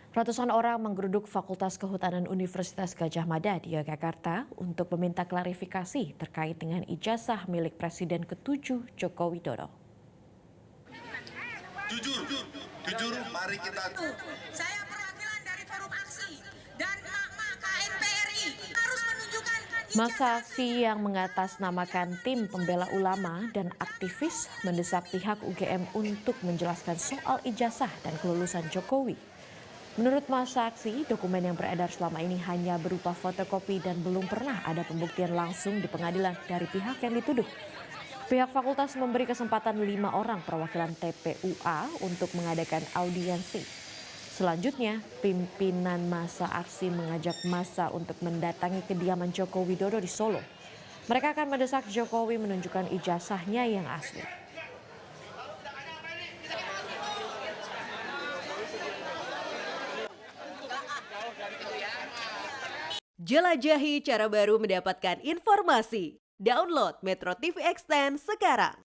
Ratusan orang menggeruduk Fakultas Kehutanan Universitas Gadjah Mada di Yogyakarta untuk meminta klarifikasi terkait dengan ijazah milik Presiden ke-7 Joko Widodo. Jujur, mari kita. Saya perwakilan dari Forum Aksi dan Mak KNPRI harus menunjukkan Masa aksi yang mengatasnamakan tim pembela ulama dan aktivis mendesak pihak UGM untuk menjelaskan soal ijazah dan kelulusan Jokowi. Menurut masa aksi, dokumen yang beredar selama ini hanya berupa fotokopi dan belum pernah ada pembuktian langsung di pengadilan dari pihak yang dituduh. Pihak fakultas memberi kesempatan 5 orang perwakilan TPUA untuk mengadakan audiensi. Selanjutnya, pimpinan masa aksi mengajak massa untuk mendatangi kediaman Joko Widodo di Solo. Mereka akan mendesak Jokowi menunjukkan ijazahnya yang asli. Jelajahi cara baru mendapatkan informasi. Download Metro TV Extend sekarang.